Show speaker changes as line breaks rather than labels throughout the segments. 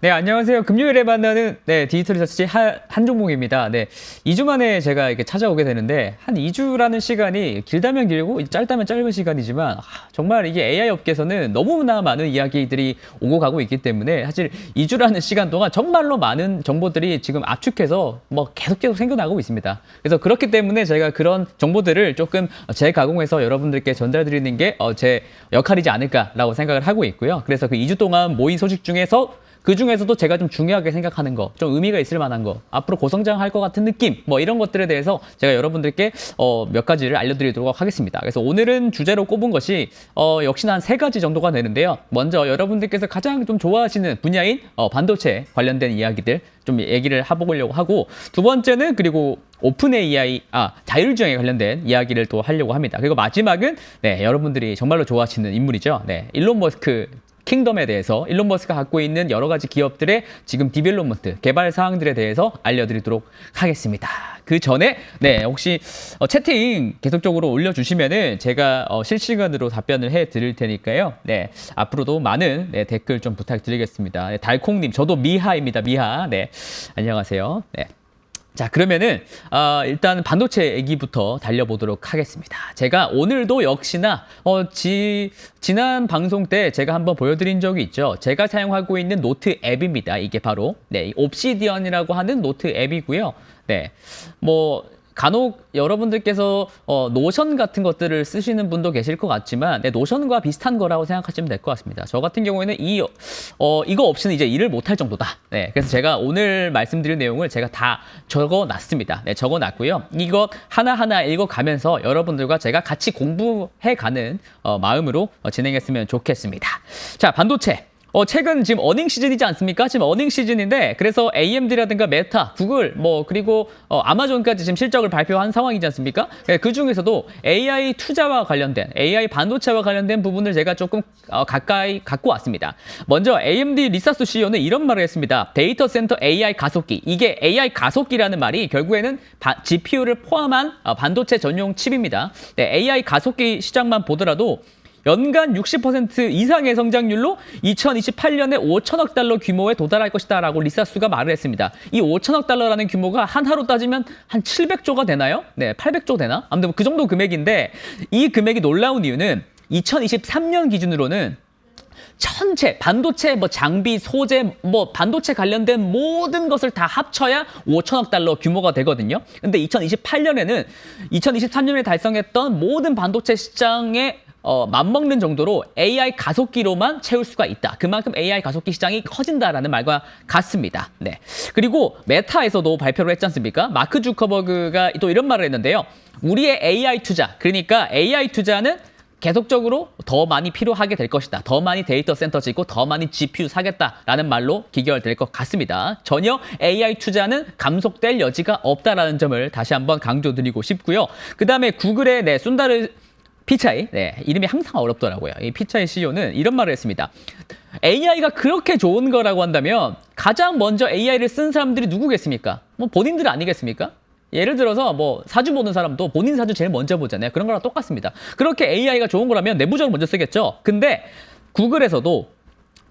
네, 안녕하세요. 금요일에 만나는 디지털 리서치 한종목입니다. 네, 2주 만에 제가 이렇게 찾아오게 되는데 한 2주라는 시간이 길다면 길고 짧다면 짧은 시간이지만 정말 이게 AI 업계에서는 너무나 많은 이야기들이 오고 가고 있기 때문에 사실 2주라는 시간 동안 정말로 많은 정보들이 지금 압축해서 뭐 계속 생겨나고 있습니다. 그래서 그렇기 때문에 제가 그런 정보들을 조금 재가공해서 여러분들께 전달드리는 게 제 역할이지 않을까라고 생각을 하고 있고요. 그래서 그 2주 동안 모인 소식 중에서 그 중에서도 제가 좀 중요하게 생각하는 거, 좀 의미가 있을 만한 거, 앞으로 고성장할 것 같은 느낌, 뭐 이런 것들에 대해서 제가 여러분들께 몇 가지를 알려드리도록 하겠습니다. 그래서 오늘은 주제로 꼽은 것이 역시나 한 3가지 정도가 되는데요. 먼저 여러분들께서 가장 좀 좋아하시는 분야인 반도체 관련된 이야기들 좀 얘기를 해보려고 하고, 두 번째는 그리고 오픈 AI, 자율주행에 관련된 이야기를 또 하려고 합니다. 그리고 마지막은 여러분들이 정말로 좋아하시는 인물이죠. 일론 머스크 킹덤에 대해서 일론 머스크가 갖고 있는 여러 가지 기업들의 지금 디벨롭먼트, 개발 사항들에 대해서 알려드리도록 하겠습니다. 그 전에 혹시 채팅 계속적으로 올려주시면은 제가 실시간으로 답변을 해드릴 테니까요. 앞으로도 많은 댓글 좀 부탁드리겠습니다. 달콩님, 저도 미하입니다. 미하. 안녕하세요. 자, 그러면은 일단 반도체 얘기부터 달려보도록 하겠습니다. 제가 오늘도 역시나 지난 방송 때 제가 한번 보여드린 적이 있죠. 제가 사용하고 있는 노트 앱입니다. 이게 바로 옵시디언이라고 하는 노트 앱이고요. 뭐 간혹 여러분들께서 노션 같은 것들을 쓰시는 분도 계실 것 같지만 노션과 비슷한 거라고 생각하시면 될 것 같습니다. 저 같은 경우에는 이거 없이는 이제 일을 못할 정도다. 그래서 제가 오늘 말씀드릴 내용을 제가 다 적어놨습니다. 적어놨고요. 이거 하나하나 읽어가면서 여러분들과 제가 같이 공부해가는 마음으로 진행했으면 좋겠습니다. 자, 반도체. 최근 지금 어닝 시즌이지 않습니까? 지금 어닝 시즌인데, 그래서 AMD라든가 메타, 구글, 그리고 아마존까지 지금 실적을 발표한 상황이지 않습니까? 그 중에서도 AI 투자와 관련된, AI 반도체와 관련된 부분을 제가 조금 가까이 갖고 왔습니다. 먼저 AMD 리사스 CEO는 이런 말을 했습니다. 데이터 센터 AI 가속기. 이게 AI 가속기라는 말이 결국에는 GPU를 포함한 반도체 전용 칩입니다. AI 가속기 시장만 보더라도 연간 60% 이상의 성장률로 2028년에 5천억 달러 규모에 도달할 것이다 라고 리사스가 말을 했습니다. 이 5천억 달러라는 규모가 한화로 따지면 한 700조가 되나요? 800조 되나? 아무튼 그 정도 금액인데, 이 금액이 놀라운 이유는 2023년 기준으로는 전체 반도체 장비, 소재, 반도체 관련된 모든 것을 다 합쳐야 5천억 달러 규모가 되거든요. 근데 2023년에 달성했던 모든 반도체 시장에 맞먹는 정도로 AI 가속기로만 채울 수가 있다. 그만큼 AI 가속기 시장이 커진다라는 말과 같습니다. 그리고 메타에서도 발표를 했지 않습니까? 마크 주커버그가 또 이런 말을 했는데요. 우리의 AI 투자, 그러니까 AI 투자는 계속적으로 더 많이 필요하게 될 것이다. 더 많이 데이터 센터 짓고 더 많이 GPU 사겠다라는 말로 기결될 것 같습니다. 전혀 AI 투자는 감속될 여지가 없다라는 점을 다시 한번 강조드리고 싶고요. 그 다음에 구글의 순다르 피차이, 이름이 항상 어렵더라고요. 이 피차이 CEO는 이런 말을 했습니다. AI가 그렇게 좋은 거라고 한다면 가장 먼저 AI를 쓴 사람들이 누구겠습니까? 본인들 아니겠습니까? 예를 들어서 사주 보는 사람도 본인 사주 제일 먼저 보잖아요. 그런 거랑 똑같습니다. 그렇게 AI가 좋은 거라면 내부적으로 먼저 쓰겠죠. 근데 구글에서도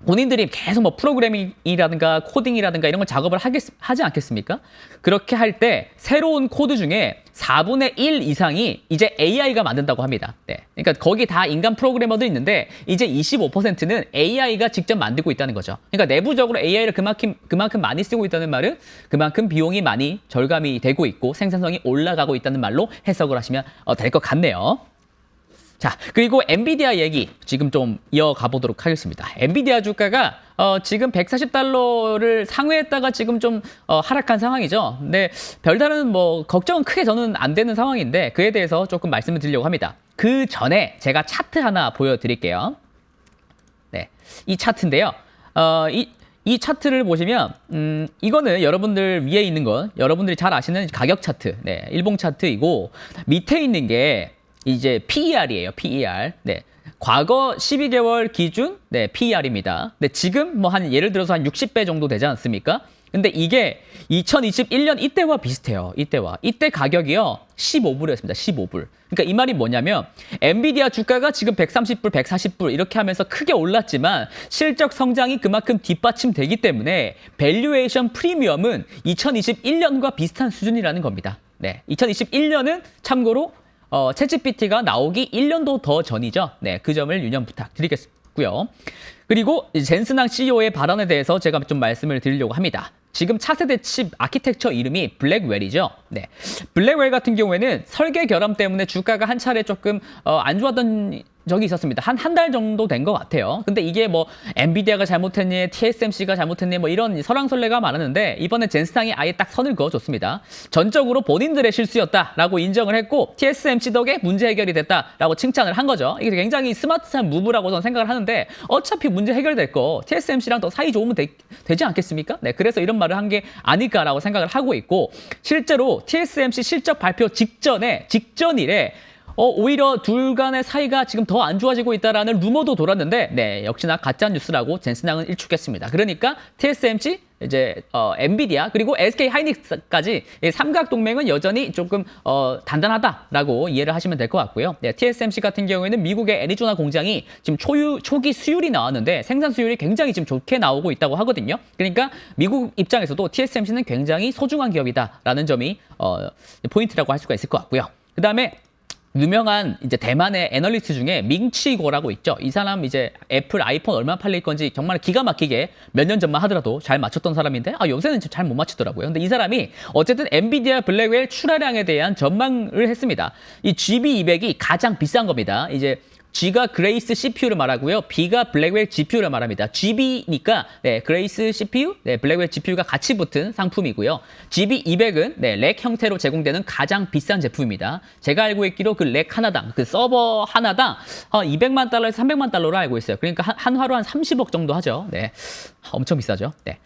본인들이 계속 프로그래밍이라든가 코딩이라든가 이런 걸 작업을 하지 않겠습니까? 그렇게 할 때 새로운 코드 중에 4분의 1 이상이 이제 AI가 만든다고 합니다. 그러니까 거기 다 인간 프로그래머도 있는데 이제 25%는 AI가 직접 만들고 있다는 거죠. 그러니까 내부적으로 AI를 그만큼 많이 쓰고 있다는 말은 그만큼 비용이 많이 절감이 되고 있고 생산성이 올라가고 있다는 말로 해석을 하시면 될 것 같네요. 자, 그리고 엔비디아 얘기 지금 좀 이어가 보도록 하겠습니다. 엔비디아 주가가 지금 140달러를 상회했다가 지금 좀 하락한 상황이죠. 근데 별다른 걱정은 크게 저는 안 되는 상황인데 그에 대해서 조금 말씀을 드리려고 합니다. 그 전에 제가 차트 하나 보여드릴게요. 이 차트인데요. 이 차트를 보시면 이거는 여러분들 위에 있는 건 여러분들이 잘 아시는 가격 차트, 일봉 차트이고 밑에 있는 게 이제 PER이에요. PER. 과거 12개월 기준 PER입니다. 지금 한 예를 들어서 한 60배 정도 되지 않습니까? 근데 이게 2021년 이때와 비슷해요. 이때 가격이요. 15불이었습니다. 15불. 그러니까 이 말이 뭐냐면 엔비디아 주가가 지금 130불, 140불 이렇게 하면서 크게 올랐지만 실적 성장이 그만큼 뒷받침되기 때문에 밸류에이션 프리미엄은 2021년과 비슷한 수준이라는 겁니다. 네, 2021년은 참고로 챗GPT가 나오기 1년도 더 전이죠. 네, 그 점을 유념 부탁드리겠고요. 그리고 젠슨항 CEO의 발언에 대해서 제가 좀 말씀을 드리려고 합니다. 지금 차세대 칩 아키텍처 이름이 블랙웰이죠. 네, 블랙웰 같은 경우에는 설계 결함 때문에 주가가 한 차례 조금 안 좋았던 적이 있었습니다. 한 달 정도 된 것 같아요. 근데 이게 뭐 엔비디아가 잘못했니, TSMC가 잘못했니 뭐 이런 설왕설래가 많았는데 이번에 젠슨항이 아예 딱 선을 그어줬습니다. 전적으로 본인들의 실수였다라고 인정을 했고 TSMC 덕에 문제 해결이 됐다라고 칭찬을 한 거죠. 이게 굉장히 스마트한 무브라고 저는 생각을 하는데 어차피 문제 해결될 거 TSMC랑 더 사이 좋으면 되지 않겠습니까? 네, 그래서 이런 말을 한 게 아닐까라고 생각을 하고 있고 실제로 TSMC 실적 발표 직전일에 오히려 둘 간의 사이가 지금 더 안 좋아지고 있다라는 루머도 돌았는데, 네, 역시나 가짜 뉴스라고 젠슨항은 일축했습니다. 그러니까 TSMC, 이제 엔비디아 그리고 SK 하이닉스까지 이 삼각 동맹은 여전히 조금 단단하다라고 이해를 하시면 될 것 같고요. 네, TSMC 같은 경우에는 미국의 애리조나 공장이 지금 초기 수율이 나왔는데 생산 수율이 굉장히 지금 좋게 나오고 있다고 하거든요. 그러니까 미국 입장에서도 TSMC는 굉장히 소중한 기업이다라는 점이 포인트라고 할 수가 있을 것 같고요. 그다음에 유명한 이제 대만의 애널리스트 중에 밍치고라고 있죠. 이 사람 이제 애플 아이폰 얼마 팔릴 건지 정말 기가 막히게 몇 년 전만 하더라도 잘 맞췄던 사람인데 요새는 잘 못 맞추더라고요. 근데 이 사람이 어쨌든 엔비디아 블랙웰 출하량에 대한 전망을 했습니다. 이 GB200이 가장 비싼 겁니다. 이제 G가 그레이스 CPU를 말하고요. B가 블랙웰 GPU를 말합니다. GB니까 네, 그레이스 CPU, 네, 블랙웰 GPU가 같이 붙은 상품이고요. GB200은 네, 렉 형태로 제공되는 가장 비싼 제품입니다. 제가 알고 있기로 그 렉 하나당, 그 서버 하나당 200만 달러에서 300만 달러로 알고 있어요. 그러니까 한화로 한 30억 정도 하죠. 네, 엄청 비싸죠. 네.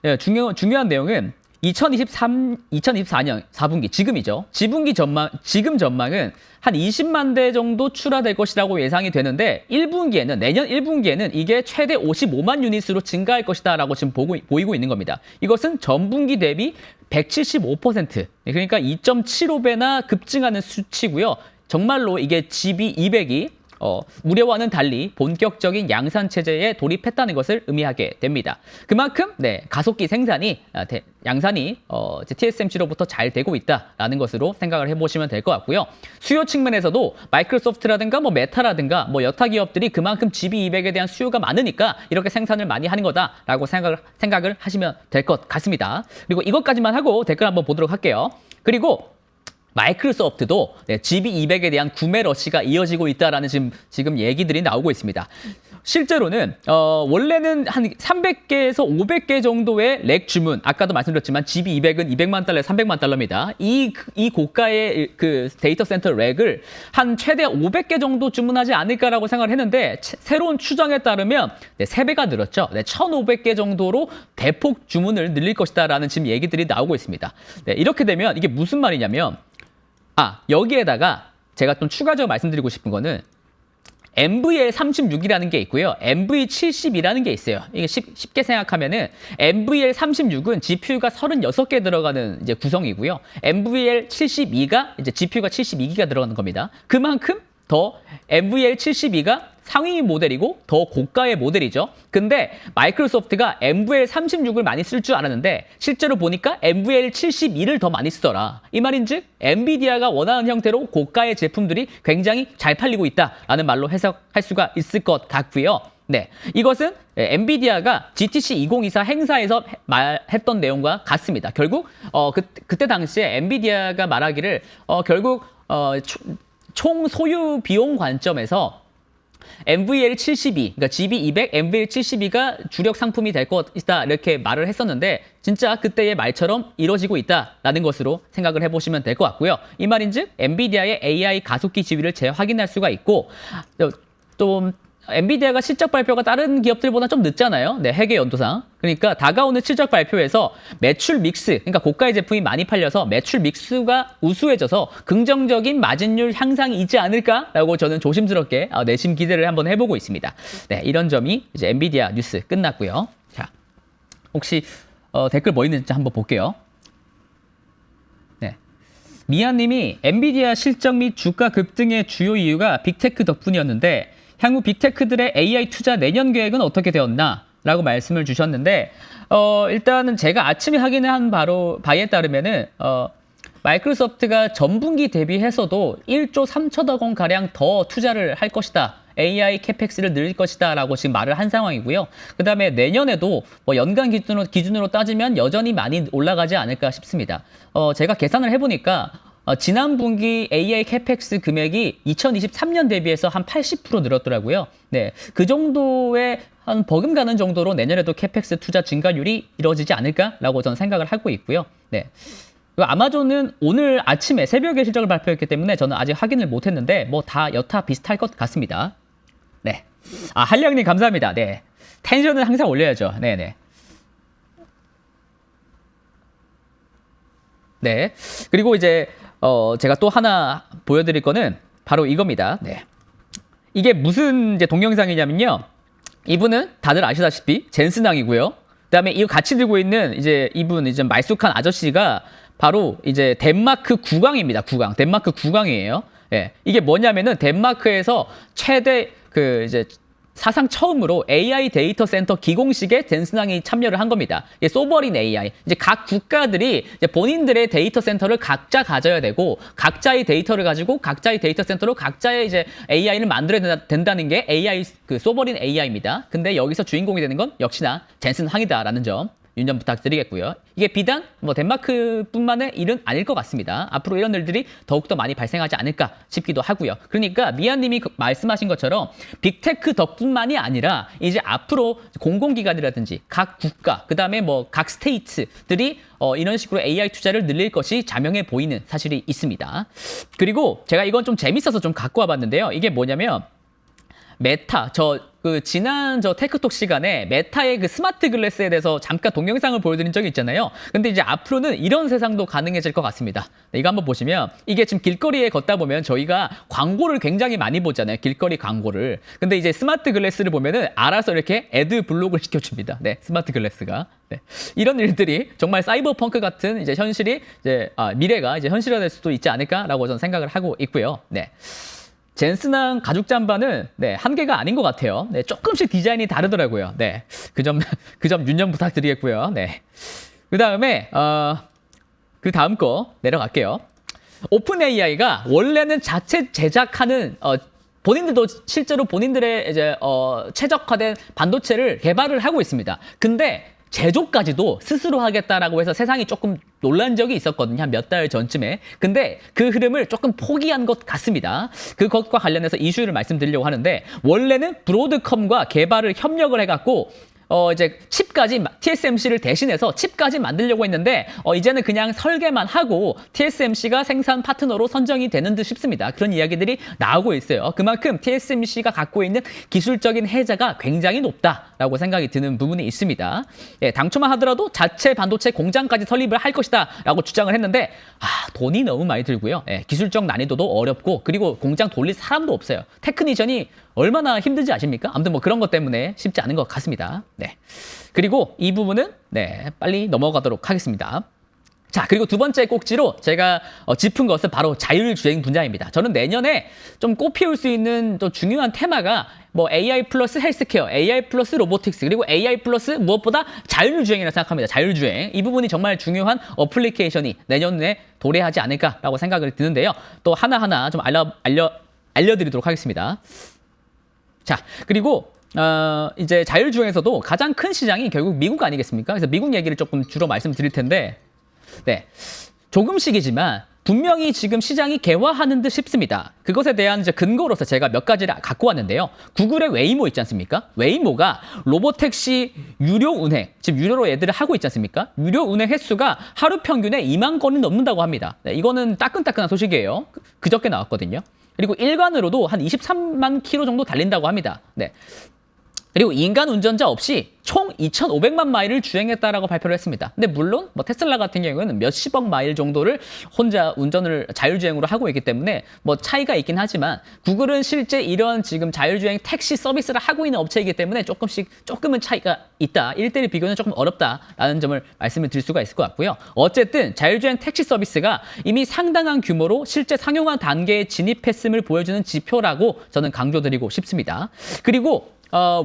네, 중요한 내용은 2024년 4분기, 지금이죠. 지금 전망은 한 20만 대 정도 출하될 것이라고 예상이 되는데 내년 1분기에는 이게 최대 55만 유닛으로 증가할 것이다라고 지금 보이고 있는 겁니다. 이것은 전분기 대비 175%, 그러니까 2.75배나 급증하는 수치고요. 정말로 이게 GB200이 우려와는 달리 본격적인 양산 체제에 돌입했다는 것을 의미하게 됩니다. 그만큼 네, 가속기 생산이 양산이 TSMC로부터 잘 되고 있다라는 것으로 생각을 해보시면 될 것 같고요. 수요 측면에서도 마이크로소프트라든가 뭐 메타라든가 뭐 여타 기업들이 그만큼 GB200에 대한 수요가 많으니까 이렇게 생산을 많이 하는 거다라고 생각을 하시면 될 것 같습니다. 그리고 이것까지만 하고 댓글 한번 보도록 할게요. 그리고 마이크로소프트도 네, GB200에 대한 구매 러시가 이어지고 있다라는 지금 얘기들이 나오고 있습니다. 실제로는 원래는 한 300개에서 500개 정도의 렉 주문, 아까도 말씀드렸지만 GB200은 200만 달러, 300만 달러입니다. 이 고가의 그 데이터 센터 렉을 한 최대 500개 정도 주문하지 않을까라고 생각을 했는데 새로운 추정에 따르면 네, 3배가 늘었죠. 네, 1,500개 정도로 대폭 주문을 늘릴 것이다라는 지금 얘기들이 나오고 있습니다. 네, 이렇게 되면 이게 무슨 말이냐면 여기에다가 제가 좀 추가적으로 말씀드리고 싶은 거는 NVL36이라는 게 있고요. NV70이라는 게 있어요. 이게 쉽게 생각하면은 NVL36은 GPU가 36개 들어가는 이제 구성이고요. NVL72가 이제 GPU가 72기가 들어가는 겁니다. 그만큼 더 NVL72가 상위 모델이고 더 고가의 모델이죠. 근데 마이크로소프트가 NVL36을 많이 쓸 줄 알았는데 실제로 보니까 NVL72를 더 많이 쓰더라. 이 말인즉 엔비디아가 원하는 형태로 고가의 제품들이 굉장히 잘 팔리고 있다라는 말로 해석할 수가 있을 것 같고요. 네, 이것은 엔비디아가 GTC 2024 행사에서 말했던 내용과 같습니다. 결국 그때 당시에 엔비디아가 말하기를 결국 총 소유 비용 관점에서 NVL72, 그러니까 GB200, NVL72가 주력 상품이 될 것이다 이렇게 말을 했었는데 진짜 그때의 말처럼 이루어지고 있다라는 것으로 생각을 해보시면 될 것 같고요. 이 말인즉 엔비디아의 AI 가속기 지위를 재확인할 수가 있고 또 엔비디아가 실적 발표가 다른 기업들보다 좀 늦잖아요. 네, 회계 연도상. 그러니까 다가오는 실적 발표에서 매출 믹스, 그러니까 고가의 제품이 많이 팔려서 매출 믹스가 우수해져서 긍정적인 마진율 향상이 있지 않을까라고 저는 조심스럽게 내심 기대를 한번 해보고 있습니다. 네, 이런 점이 이제 엔비디아 뉴스 끝났고요. 자, 혹시 댓글 뭐 있는지 한번 볼게요. 네. 미아님이 엔비디아 실적 및 주가 급등의 주요 이유가 빅테크 덕분이었는데 향후 빅테크들의 AI 투자 내년 계획은 어떻게 되었나? 라고 말씀을 주셨는데 일단은 제가 아침에 확인한 바에 따르면은 마이크로소프트가 전분기 대비해서도 1조 3천억 원 가량 더 투자를 할 것이다. AI 캐펙스를 늘릴 것이다 라고 지금 말을 한 상황이고요. 그 다음에 내년에도 뭐 연간 기준으로 따지면 여전히 많이 올라가지 않을까 싶습니다. 제가 계산을 해보니까 지난 분기 AI 캐펙스 금액이 2023년 대비해서 한 80% 늘었더라고요. 네, 그 정도의 한 버금가는 정도로 내년에도 캐펙스 투자 증가율이 이루어지지 않을까라고 저는 생각을 하고 있고요. 네. 아마존은 오늘 아침에 새벽에 실적을 발표했기 때문에 저는 아직 확인을 못했는데 뭐 다 여타 비슷할 것 같습니다. 네. 한량님 감사합니다. 네. 텐션은 항상 올려야죠. 네네. 네. 그리고 이제 제가 또 하나 보여드릴 거는 바로 이겁니다. 네. 이게 무슨 이제 동영상이냐면요. 이분은 다들 아시다시피 젠스낭이고요. 그다음에 이거 같이 들고 있는 이제 이분 이제 말쑥한 아저씨가 바로 이제 덴마크 국왕입니다. 국왕. 덴마크 국왕이에요. 예. 이게 뭐냐면은 덴마크에서 최대 이제 사상 처음으로 AI 데이터 센터 기공식에 젠스낭이 참여를 한 겁니다. 이게 소버린 AI. 이제 각 국가들이 이제 본인들의 데이터 센터를 각자 가져야 되고 각자의 데이터를 가지고 각자의 데이터 센터로 각자의 이제 AI를 만들어야 된다는 게 AI 소버린 AI입니다. 근데 여기서 주인공이 되는 건 역시나 젠슨항이다라는 점 유념 부탁드리겠고요. 이게 비단 뭐 덴마크뿐만의 일은 아닐 것 같습니다. 앞으로 이런 일들이 더욱더 많이 발생하지 않을까 싶기도 하고요. 그러니까 미아님이 말씀하신 것처럼 빅테크 덕분만이 아니라 이제 앞으로 공공기관이라든지 각 국가, 그 다음에 뭐 각 스테이트들이 이런 식으로 AI 투자를 늘릴 것이 자명해 보이는 사실이 있습니다. 그리고 제가 이건 좀 재밌어서 좀 갖고 와봤는데요. 이게 뭐냐면 메타, 지난 테크톡 시간에 메타의 그 스마트 글래스에 대해서 잠깐 동영상을 보여드린 적이 있잖아요. 근데 이제 앞으로는 이런 세상도 가능해질 것 같습니다. 네, 이거 한번 보시면 이게 지금 길거리에 걷다 보면 저희가 광고를 굉장히 많이 보잖아요. 길거리 광고를. 근데 이제 스마트 글래스를 보면은 알아서 이렇게 애드 블록을 시켜줍니다. 네, 스마트 글래스가. 네. 이런 일들이 정말 사이버펑크 같은 이제 현실이 미래가 이제 현실화될 수도 있지 않을까라고 저는 생각을 하고 있고요. 네. 젠스낭 가죽 잠바는 한계가 아닌 것 같아요. 네, 조금씩 디자인이 다르더라고요. 네, 그 점 윤념 부탁드리겠고요. 네, 그 다음에 그 다음 거 내려갈게요. 오픈 AI가 원래는 자체 제작하는 본인들도 실제로 본인들의 이제 최적화된 반도체를 개발을 하고 있습니다. 근데 제조까지도 스스로 하겠다라고 해서 세상이 조금 놀란 적이 있었거든요. 한 몇 달 전쯤에. 근데 그 흐름을 조금 포기한 것 같습니다. 그것과 관련해서 이슈를 말씀드리려고 하는데 원래는 브로드컴과 개발을 협력을 해갖고 이제 칩까지 TSMC를 대신해서 칩까지 만들려고 했는데 이제는 그냥 설계만 하고 TSMC가 생산 파트너로 선정이 되는 듯 싶습니다. 그런 이야기들이 나오고 있어요. 그만큼 TSMC가 갖고 있는 기술적인 혜자가 굉장히 높다라고 생각이 드는 부분이 있습니다. 예, 당초만 하더라도 자체 반도체 공장까지 설립을 할 것이다 라고 주장을 했는데 돈이 너무 많이 들고요. 예, 기술적 난이도도 어렵고 그리고 공장 돌릴 사람도 없어요. 테크니션이 얼마나 힘든지 아십니까? 아무튼 뭐 그런 것 때문에 쉽지 않은 것 같습니다. 네. 그리고 이 부분은 빨리 넘어가도록 하겠습니다. 자, 그리고 두 번째 꼭지로 제가 짚은 것은 바로 자율주행 분야입니다. 저는 내년에 좀 꽃피울 수 있는 또 중요한 테마가 뭐 AI 플러스 헬스케어, AI 플러스 로보틱스, 그리고 AI 플러스 무엇보다 자율주행이라고 생각합니다. 자율주행. 이 부분이 정말 중요한 어플리케이션이 내년에 도래하지 않을까라고 생각을 드는데요. 또 하나하나 좀 알려드리도록 하겠습니다. 자, 그리고 이제 자율주행에서도 가장 큰 시장이 결국 미국 아니겠습니까? 그래서 미국 얘기를 조금 주로 말씀드릴 텐데 조금씩이지만 분명히 지금 시장이 개화하는 듯 싶습니다. 그것에 대한 이제 근거로서 제가 몇 가지를 갖고 왔는데요. 구글의 웨이모 있지 않습니까? 웨이모가 로보택시 유료 운행, 지금 유료로 애들을 하고 있지 않습니까? 유료 운행 횟수가 하루 평균에 2만 건이 넘는다고 합니다. 이거는 따끈따끈한 소식이에요. 그저께 나왔거든요. 그리고 일관으로도 한 23만 킬로 정도 달린다고 합니다. 그리고 인간 운전자 없이 총 2,500만 마일을 주행했다라고 발표를 했습니다. 근데 물론 뭐 테슬라 같은 경우에는 몇십억 마일 정도를 혼자 운전을 자율주행으로 하고 있기 때문에 뭐 차이가 있긴 하지만 구글은 실제 이런 지금 자율주행 택시 서비스를 하고 있는 업체이기 때문에 조금은 차이가 있다. 1대1 비교는 조금 어렵다라는 점을 말씀을 드릴 수가 있을 것 같고요. 어쨌든 자율주행 택시 서비스가 이미 상당한 규모로 실제 상용화 단계에 진입했음을 보여주는 지표라고 저는 강조드리고 싶습니다. 그리고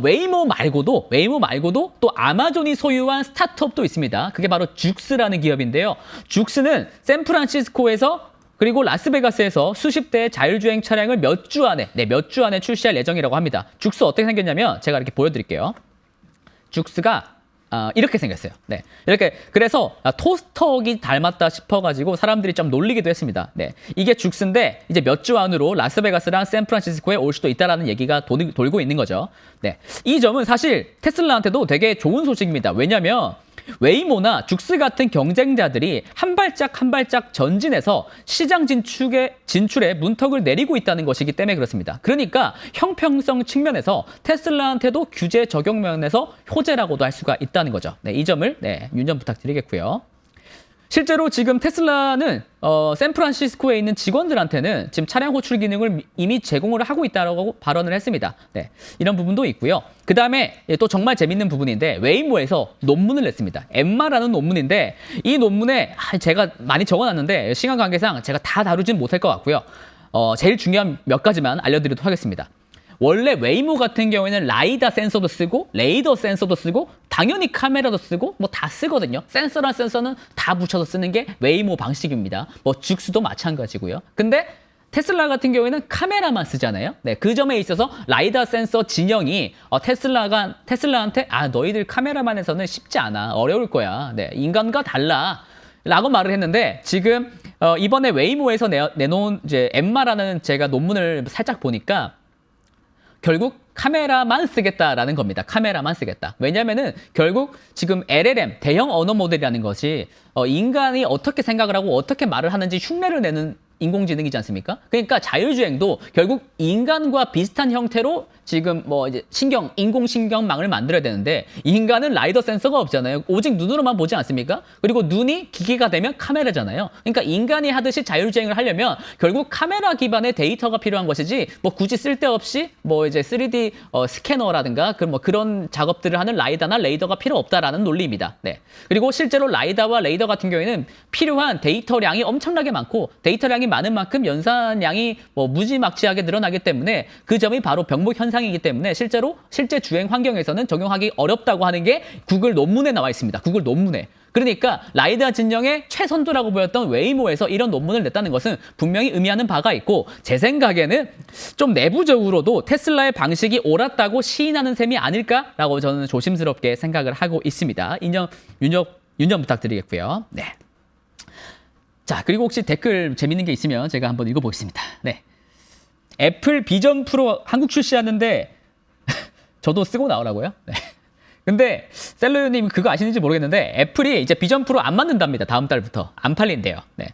웨이모 말고도 또 아마존이 소유한 스타트업도 있습니다. 그게 바로 죽스라는 기업인데요. 죽스는 샌프란시스코에서 그리고 라스베가스에서 수십 대의 자율주행 차량을 몇 주 안에 출시할 예정이라고 합니다. 죽스 어떻게 생겼냐면 제가 이렇게 보여드릴게요. 죽스가 이렇게 생겼어요. 네, 이렇게 그래서 토스터기 닮았다 싶어가지고 사람들이 좀 놀리기도 했습니다. 네, 이게 죽스인데 이제 몇 주 안으로 라스베가스랑 샌프란시스코에 올 수도 있다라는 얘기가 돌고 있는 거죠. 네, 이 점은 사실 테슬라한테도 되게 좋은 소식입니다. 왜냐하면 웨이모나 죽스 같은 경쟁자들이 한 발짝 전진해서 시장 진출에 문턱을 내리고 있다는 것이기 때문에 그렇습니다. 그러니까 형평성 측면에서 테슬라한테도 규제 적용 면에서 호재라고도 할 수가 있다는 거죠. 네, 이 점을 유념 부탁드리겠고요. 실제로 지금 테슬라는 샌프란시스코에 있는 직원들한테는 지금 차량 호출 기능을 이미 제공을 하고 있다고 발언을 했습니다. 네, 이런 부분도 있고요. 그 다음에 또 정말 재밌는 부분인데 웨이모에서 논문을 냈습니다. 엠마라는 논문인데 이 논문에 제가 많이 적어놨는데 시간 관계상 제가 다 다루진 못할 것 같고요. 제일 중요한 몇 가지만 알려드리도록 하겠습니다. 원래 웨이모 같은 경우에는 라이다 센서도 쓰고 레이더 센서도 쓰고 당연히 카메라도 쓰고 뭐 다 쓰거든요. 센서랑 센서는 다 붙여서 쓰는 게 웨이모 방식입니다. 뭐 죽스도 마찬가지고요. 근데 테슬라 같은 경우에는 카메라만 쓰잖아요. 네, 그 점에 있어서 라이다 센서 진영이 테슬라한테 너희들 카메라만 해서는 쉽지 않아. 어려울 거야. 네, 인간과 달라. 라고 말을 했는데 지금 이번에 웨이모에서 내놓은 이제 엠마라는 제가 논문을 살짝 보니까 결국 카메라만 쓰겠다라는 겁니다. 카메라만 쓰겠다. 왜냐면은 결국 지금 LLM, 대형 언어 모델이라는 것이 인간이 어떻게 생각을 하고 어떻게 말을 하는지 흉내를 내는 인공지능이지 않습니까? 그러니까 자율주행도 결국 인간과 비슷한 형태로 지금 뭐 이제 인공신경망을 만들어야 되는데 인간은 라이더 센서가 없잖아요. 오직 눈으로만 보지 않습니까? 그리고 눈이 기계가 되면 카메라잖아요. 그러니까 인간이 하듯이 자율주행을 하려면 결국 카메라 기반의 데이터가 필요한 것이지 뭐 굳이 쓸데없이 뭐 이제 3D 스캐너라든가 그런 작업들을 하는 라이다나 레이더가 필요 없다라는 논리입니다. 네. 그리고 실제로 라이다와 레이더 같은 경우에는 필요한 데이터량이 엄청나게 많고 데이터량이 많은 만큼 연산량이 뭐 무지막지하게 늘어나기 때문에 그 점이 바로 병목 현상이기 때문에 실제 주행 환경에서는 적용하기 어렵다고 하는 게 구글 논문에 나와 있습니다. 구글 논문에. 그러니까 라이다 진영의 최선두라고 보였던 웨이모에서 이런 논문을 냈다는 것은 분명히 의미하는 바가 있고 제 생각에는 좀 내부적으로도 테슬라의 방식이 옳았다고 시인하는 셈이 아닐까라고 저는 조심스럽게 생각을 하고 있습니다. 유념 부탁드리겠고요. 네. 자, 그리고 혹시 댓글 재밌는 게 있으면 제가 한번 읽어보겠습니다. 네. 애플 비전 프로 한국 출시하는데 저도 쓰고 나오라고요? 네. 근데 셀러유님 그거 아시는지 모르겠는데 애플이 이제 비전 프로 안 만든답니다. 다음 달부터 안 팔린대요. 네.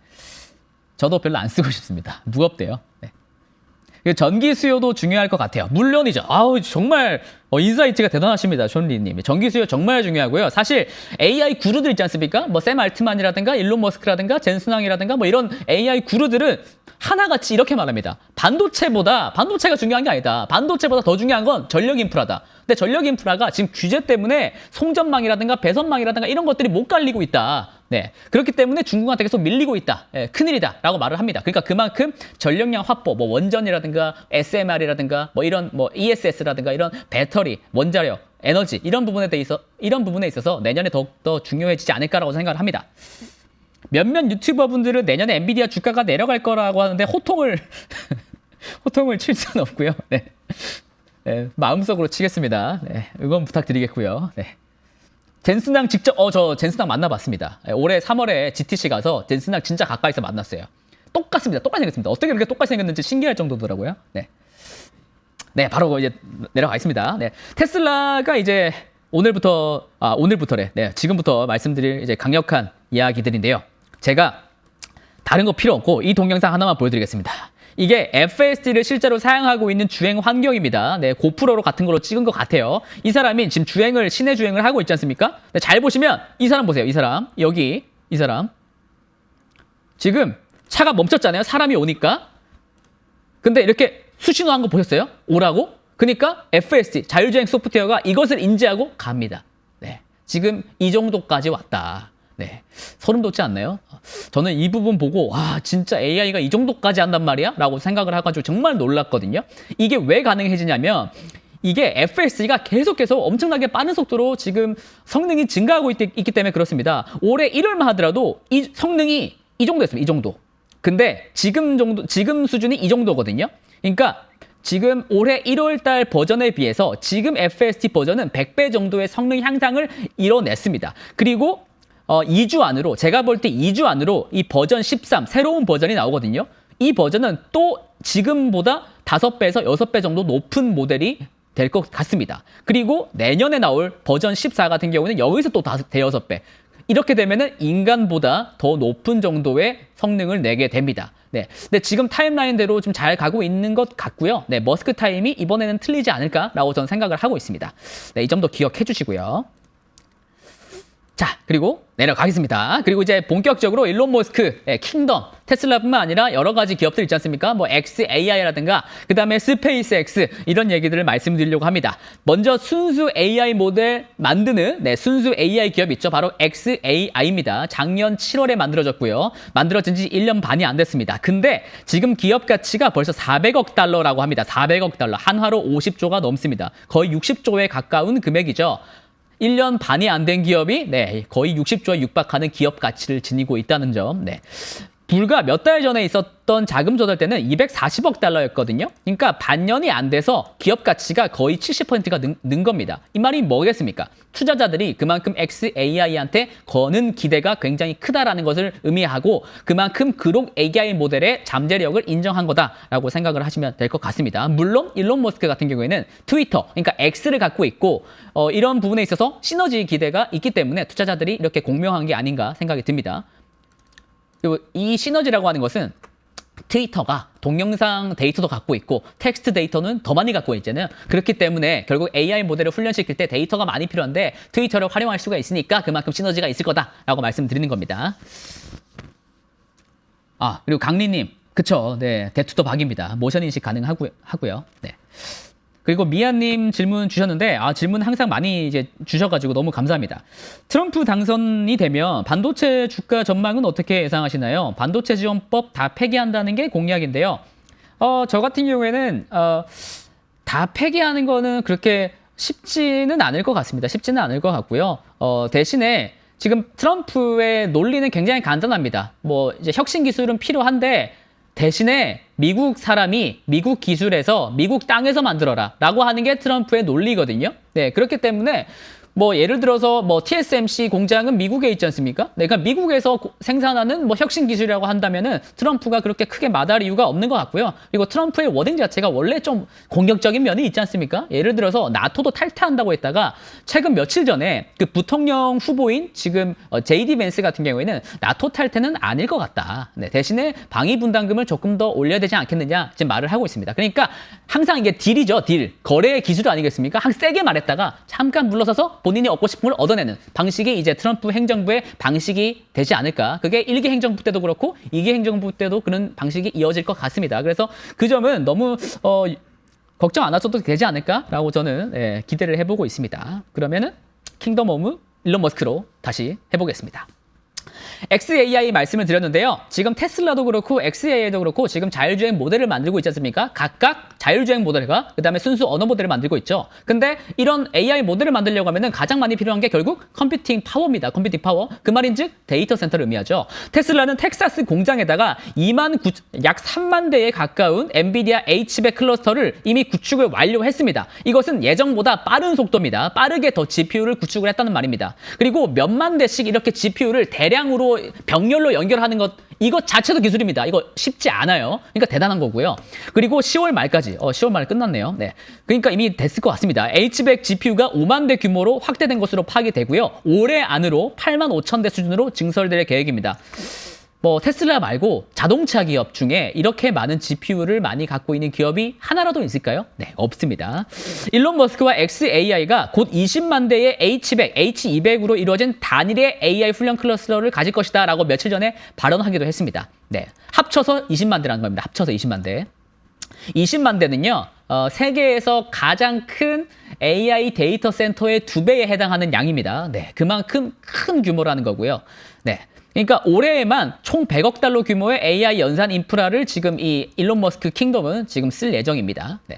저도 별로 안 쓰고 싶습니다. 무겁대요. 네. 전기 수요도 중요할 것 같아요. 물론이죠. 정말 인사이트가 대단하십니다. 존리님. 전기 수요 정말 중요하고요. 사실 AI 구루들 있지 않습니까? 뭐 샘 알트만이라든가 일론 머스크라든가 젠슨왕이라든가 뭐 이런 AI 구루들은 하나같이 이렇게 말합니다. 반도체가 중요한 게 아니다. 반도체보다 더 중요한 건 전력 인프라다. 근데 전력 인프라가 지금 규제 때문에 송전망이라든가 배선망이라든가 이런 것들이 못 갈리고 있다. 네, 그렇기 때문에 중국한테 계속 밀리고 있다. 큰일이다라고 말을 합니다. 그러니까 그만큼 전력량 확보, 뭐 원전이라든가 SMR이라든가 뭐 이런 뭐 ESS라든가 이런 배터리, 원자력, 에너지 이런 부분에 있어서 내년에 더욱더 중요해지지 않을까라고 생각을 합니다. 몇몇 유튜버분들은 내년에 엔비디아 주가가 내려갈 거라고 하는데 호통을 칠 수는 없고요. 네. 네, 마음속으로 치겠습니다. 네, 응원 부탁드리겠고요. 네. 젠슨왕 직접 저 젠슨왕 만나봤습니다. 올해 3월에 GTC 가서 젠슨왕 진짜 가까이서 만났어요. 똑같이 생겼습니다. 어떻게 그렇게 똑같이 생겼는지 신기할 정도더라고요. 네, 네, 바로 이제 내려가 있습니다. 네, 테슬라가 이제 오늘부터래. 네, 지금부터 말씀드릴 이제 강력한 이야기들인데요. 제가 다른 거 필요 없고 이 동영상 하나만 보여드리겠습니다. 이게 FSD를 실제로 사용하고 있는 주행 환경입니다. 네, 고프로로 같은 걸로 찍은 것 같아요. 이 사람이 지금 시내 주행을 하고 있지 않습니까? 네, 잘 보시면 이 사람 보세요. 이 사람. 여기 이 사람. 지금 차가 멈췄잖아요. 사람이 오니까. 근데 이렇게 수신호한 거 보셨어요? 오라고? 그러니까 FSD, 자율주행 소프트웨어가 이것을 인지하고 갑니다. 네, 지금 이 정도까지 왔다. 네, 소름 돋지 않나요? 저는 이 부분 보고 와 진짜 AI가 이 정도까지 한단 말이야? 라고 생각을 해가지고 정말 놀랐거든요. 이게 왜 가능해지냐면 이게 FSD가 계속해서 엄청나게 빠른 속도로 지금 성능이 증가하고 있기 때문에 그렇습니다. 올해 1월만 하더라도 이 성능이 이 정도였습니다. 이 정도. 근데 지금 수준이 이 정도거든요. 그러니까 지금 올해 1월 달 버전에 비해서 지금 FSD 버전은 100배 정도의 성능 향상을 이뤄냈습니다. 그리고 2주 안으로, 제가 볼 때 2주 안으로 이 버전 13, 새로운 버전이 나오거든요. 이 버전은 또 지금보다 5배에서 6배 정도 높은 모델이 될 것 같습니다. 그리고 내년에 나올 버전 14 같은 경우는 여기서 또 대여섯 배. 이렇게 되면은 인간보다 더 높은 정도의 성능을 내게 됩니다. 네. 근데 지금 타임라인대로 좀 잘 가고 있는 것 같고요. 네. 머스크 타임이 이번에는 틀리지 않을까라고 저는 생각을 하고 있습니다. 네. 이 점도 기억해 주시고요. 자, 그리고 내려가겠습니다. 그리고 이제 본격적으로 일론 머스크, 킹덤, 테슬라뿐만 아니라 여러 가지 기업들 있지 않습니까? 뭐 XAI라든가 그다음에 스페이스X 이런 얘기들을 말씀드리려고 합니다. 먼저 순수 AI 모델 만드는 순수 AI 기업 있죠. 바로 XAI입니다. 작년 7월에 만들어졌고요. 만들어진 지 1년 반이 안 됐습니다. 근데 지금 기업 가치가 벌써 400억 달러라고 합니다. 400억 달러. 한화로 50조가 넘습니다. 거의 60조에 가까운 금액이죠. 1년 반이 안 된 기업이 거의 60조에 육박하는 기업 가치를 지니고 있다는 점. 네. 불과 몇 달 전에 있었던 자금 조달 때는 240억 달러였거든요. 그러니까 반년이 안 돼서 기업 가치가 거의 70%가 는 겁니다. 이 말이 뭐겠습니까? 투자자들이 그만큼 XAI한테 거는 기대가 굉장히 크다라는 것을 의미하고 그만큼 그록 AI 모델의 잠재력을 인정한 거다라고 생각을 하시면 될 것 같습니다. 물론 일론 머스크 같은 경우에는 트위터, 그러니까 X를 갖고 있고 이런 부분에 있어서 시너지 기대가 있기 때문에 투자자들이 이렇게 공명한 게 아닌가 생각이 듭니다. 그리고 이 시너지라고 하는 것은 트위터가 동영상 데이터도 갖고 있고 텍스트 데이터는 더 많이 갖고 있잖아요. 그렇기 때문에 결국 AI 모델을 훈련시킬 때 데이터가 많이 필요한데 트위터를 활용할 수가 있으니까 그만큼 시너지가 있을 거다라고 말씀드리는 겁니다. 아, 그리고 강리님, 그쵸? 네, 대투더 박입니다. 모션 인식 가능하고요. 네. 그리고 미아님 질문 주셨는데 질문 항상 많이 이제 주셔가지고 너무 감사합니다. 트럼프 당선이 되면 반도체 주가 전망은 어떻게 예상하시나요? 반도체 지원법 다 폐기한다는 게 공약인데요. 저 같은 경우에는 다 폐기하는 거는 그렇게 쉽지는 않을 것 같습니다. 쉽지는 않을 것 같고요. 대신에 지금 트럼프의 논리는 굉장히 간단합니다. 뭐 이제 혁신 기술은 필요한데 대신에 미국 사람이 미국 기술에서 미국 땅에서 만들어라 라고 하는 게 트럼프의 논리거든요. 네, 그렇기 때문에 뭐 예를 들어서 뭐 TSMC 공장은 미국에 있지 않습니까? 네, 그러니까 미국에서 생산하는 뭐 혁신 기술이라고 한다면은 트럼프가 그렇게 크게 마다할 이유가 없는 것 같고요. 그리고 트럼프의 워딩 자체가 원래 좀 공격적인 면이 있지 않습니까? 예를 들어서 나토도 탈퇴한다고 했다가 최근 며칠 전에 그 부통령 후보인 지금 JD 벤스 같은 경우에는 나토 탈퇴는 아닐 것 같다. 네, 대신에 방위 분담금을 조금 더 올려야 되지 않겠느냐 지금 말을 하고 있습니다. 그러니까 항상 이게 딜이죠, 딜. 거래의 기술 아니겠습니까? 항상 세게 말했다가 잠깐 물러서서 본인이 얻고 싶은 걸 얻어내는 방식이 이제 트럼프 행정부의 방식이 되지 않을까. 그게 1기 행정부 때도 그렇고 2기 행정부 때도 그런 방식이 이어질 것 같습니다. 그래서 그 점은 너무 걱정 안 하셔도 되지 않을까라고 저는 기대를 해보고 있습니다. 그러면은 킹덤 오브 일론 머스크로 다시 해보겠습니다. XAI 말씀을 드렸는데요. 지금 테슬라도 그렇고 XAI도 그렇고 지금 자율주행 모델을 만들고 있지 않습니까? 각각 자율주행 모델과 그다음에 순수 언어 모델을 만들고 있죠. 근데 이런 AI 모델을 만들려고 하면은 가장 많이 필요한 게 결국 컴퓨팅 파워입니다. 컴퓨팅 파워. 그 말인즉 데이터 센터를 의미하죠. 테슬라는 텍사스 공장에다가 약 3만 대에 가까운 엔비디아 H100 클러스터를 이미 구축을 완료했습니다. 이것은 예정보다 빠른 속도입니다. 빠르게 더 GPU를 구축을 했다는 말입니다. 그리고 몇만 대씩 이렇게 GPU를 대량으로 병렬로 연결하는 것 이것 자체도 기술입니다. 이거 쉽지 않아요. 그러니까 대단한 거고요. 그리고 10월 말까지 10월 말 끝났네요. 네, 그러니까 이미 됐을 것 같습니다. H100 GPU가 5만 대 규모로 확대된 것으로 파악이 되고요. 올해 안으로 8만 5천 대 수준으로 증설될 계획입니다.
뭐 테슬라 말고 자동차 기업 중에 이렇게 많은 GPU를 많이 갖고 있는 기업이 하나라도 있을까요? 네, 없습니다. 일론 머스크와 xAI가 곧 20만 대의 H100, H200으로 이루어진 단일의 AI 훈련 클러스터를 가질 것이다 라고 며칠 전에 발언하기도 했습니다. 네, 합쳐서 20만 대라는 겁니다. 합쳐서 20만 대. 20만 대는요, 세계에서 가장 큰 AI 데이터 센터의 2배에 해당하는 양입니다. 네, 그만큼 큰 규모라는 거고요. 네. 그러니까 올해에만 총 100억 달러 규모의 AI 연산 인프라를 지금 이 일론 머스크 킹덤은 지금 쓸 예정입니다. 네.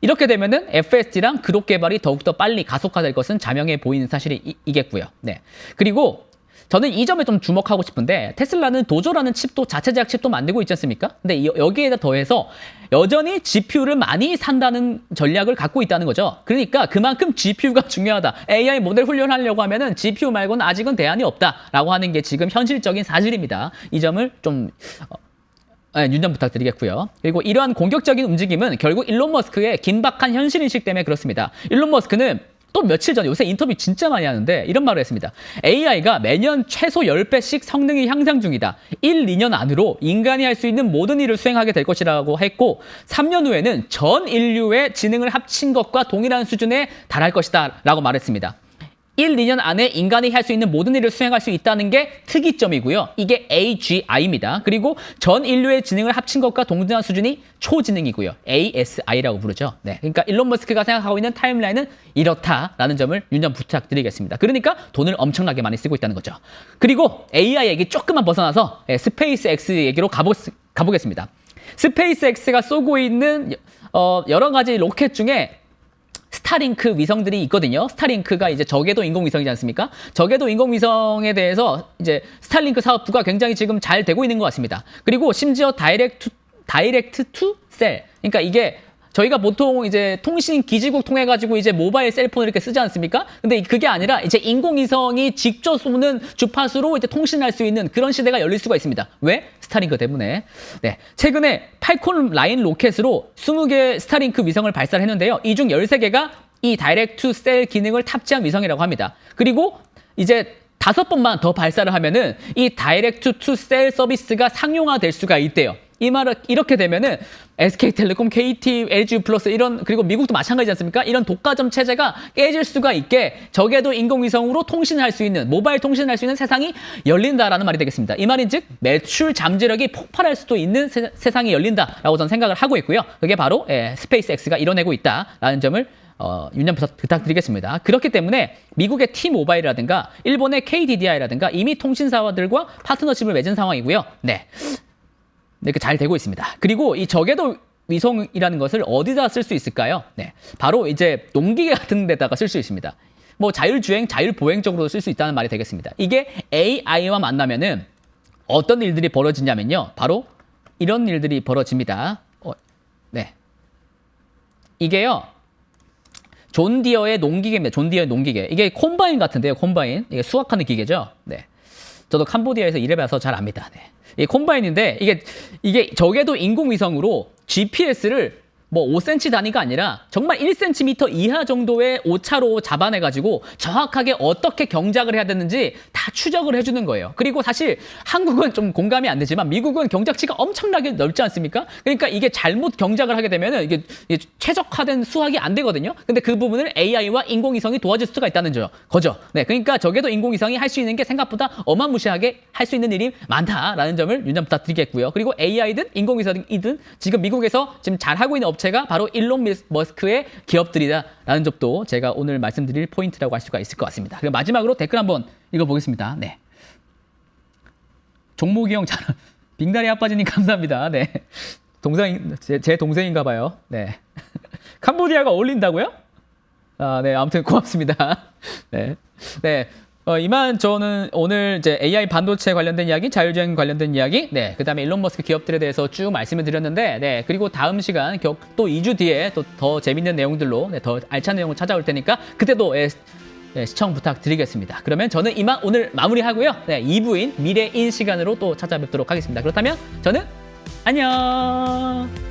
이렇게 되면은 FSD랑 그룹 개발이 더욱더 빨리 가속화될 것은 자명해 보이는 사실이겠고요. 네. 그리고 저는 이 점에 좀 주목하고 싶은데 테슬라는 도조라는 칩도 자체 제작 칩도 만들고 있지 않습니까? 근데 여기에다 더해서 여전히 GPU를 많이 산다는 전략을 갖고 있다는 거죠. 그러니까 그만큼 GPU가 중요하다. AI 모델 훈련하려고 하면은 GPU 말고는 아직은 대안이 없다라고 하는 게 지금 현실적인 사실입니다. 이 점을 좀 윤전 부탁드리겠고요. 그리고 이러한 공격적인 움직임은 결국 일론 머스크의 긴박한 현실인식 때문에 그렇습니다. 일론 머스크는 또 며칠 전에 요새 인터뷰 진짜 많이 하는데 이런 말을 했습니다. AI가 매년 최소 10배씩 성능이 향상 중이다. 1, 2년 안으로 인간이 할 수 있는 모든 일을 수행하게 될 것이라고 했고 3년 후에는 전 인류의 지능을 합친 것과 동일한 수준에 달할 것이다 라고 말했습니다. 1, 2년 안에 인간이 할 수 있는 모든 일을 수행할 수 있다는 게 특이점이고요. 이게 AGI입니다. 그리고 전 인류의 지능을 합친 것과 동등한 수준이 초지능이고요. ASI라고 부르죠. 네, 그러니까 일론 머스크가 생각하고 있는 타임라인은 이렇다라는 점을 윤전 부탁드리겠습니다. 그러니까 돈을 엄청나게 많이 쓰고 있다는 거죠. 그리고 AI 얘기 조금만 벗어나서 스페이스 X 얘기로 가보겠습니다. 스페이스 X가 쏘고 있는 여러 가지 로켓 중에 스타링크 위성들이 있거든요. 스타링크가 이제 저궤도 인공위성이지 않습니까? 저궤도 인공위성에 대해서 이제 스타링크 사업부가 굉장히 지금 잘 되고 있는 것 같습니다. 그리고 심지어 다이렉트 투 셀. 그러니까 이게 저희가 보통 이제 통신 기지국 통해 가지고 이제 모바일 셀폰을 이렇게 쓰지 않습니까? 근데 그게 아니라 이제 인공위성이 직접 쏘는 주파수로 이제 통신할 수 있는 그런 시대가 열릴 수가 있습니다. 왜? 스타링크 때문에. 네. 최근에 팔콘 라인 로켓으로 20개 스타링크 위성을 발사를 했는데요. 이 중 13개가 이 다이렉트 셀 기능을 탑재한 위성이라고 합니다. 그리고 이제 5번만 더 발사를 하면은 이 다이렉트 투 셀 서비스가 상용화될 수가 있대요. 이 말은 이렇게 되면은 SK텔레콤, KT, LG 플러스 이런 그리고 미국도 마찬가지지 않습니까? 이런 독과점 체제가 깨질 수가 있게 적에도 인공위성으로 통신할 수 있는 모바일 통신할 수 있는 세상이 열린다라는 말이 되겠습니다. 이 말인 즉 매출 잠재력이 폭발할 수도 있는 세상이 열린다라고 저는 생각을 하고 있고요. 그게 바로 스페이스 X가 이뤄내고 있다라는 점을 윤전 부탁드리겠습니다. 그렇기 때문에 미국의 T-모바일이라든가 일본의 KDDI라든가 이미 통신사들과 파트너십을 맺은 상황이고요. 네. 이렇게 잘 되고 있습니다. 그리고 이 저궤도 위성이라는 것을 어디다 쓸 수 있을까요? 네, 바로 이제 농기계 같은 데다가 쓸 수 있습니다. 뭐 자율주행, 자율보행적으로 쓸 수 있다는 말이 되겠습니다. 이게 AI와 만나면은 어떤 일들이 벌어지냐면요. 바로 이런 일들이 벌어집니다. 네, 이게요. 존 디어의 농기계입니다. 존 디어의 농기계. 이게 콤바인 같은데요. 콤바인. 이게 수확하는 기계죠. 네. 저도 캄보디아에서 일해봐서 잘 압니다. 네. 이 콤바인인데 이게 저궤도 인공위성으로 GPS를 뭐 5cm 단위가 아니라 정말 1cm 이하 정도의 오차로 잡아내가지고 정확하게 어떻게 경작을 해야 되는지 다 추적을 해주는 거예요. 그리고 사실 한국은 좀 공감이 안 되지만 미국은 경작치가 엄청나게 넓지 않습니까? 그러니까 이게 잘못 경작을 하게 되면은 이게 최적화된 수학이 안 되거든요. 근데 그 부분을 AI와 인공위성이 도와줄 수가 있다는 거죠. 네, 그러니까 저게도 인공위성이 할 수 있는 게 생각보다 어마무시하게 할 수 있는 일이 많다라는 점을 윤전 부탁드리겠고요. 그리고 AI든 인공위성이든 지금 미국에서 지금 잘하고 있는 업체가 바로 일론 머스크의 기업들이다라는 점도 제가 오늘 말씀드릴 포인트라고 할 수가 있을 것 같습니다. 그리고 마지막으로 댓글 한번 읽어보겠습니다. 네. 종목이 형 잘, 빙다리 아빠지님 감사합니다. 네. 제 동생인가 봐요. 네. 캄보디아가 어울린다고요? 아, 네. 아무튼 고맙습니다. 네. 네. 이만 저는 오늘 이제 AI 반도체 관련된 이야기, 자율주행 관련된 이야기, 네, 그다음에 일론 머스크 기업들에 대해서 쭉 말씀을 드렸는데, 네, 그리고 다음 시간 또 2주 뒤에 또 더 재밌는 내용들로 네, 더 알찬 내용을 찾아올 테니까 그때도 시청 부탁드리겠습니다. 그러면 저는 이만 오늘 마무리하고요. 네, 2부인 미래인 시간으로 또 찾아뵙도록 하겠습니다. 그렇다면 저는 안녕.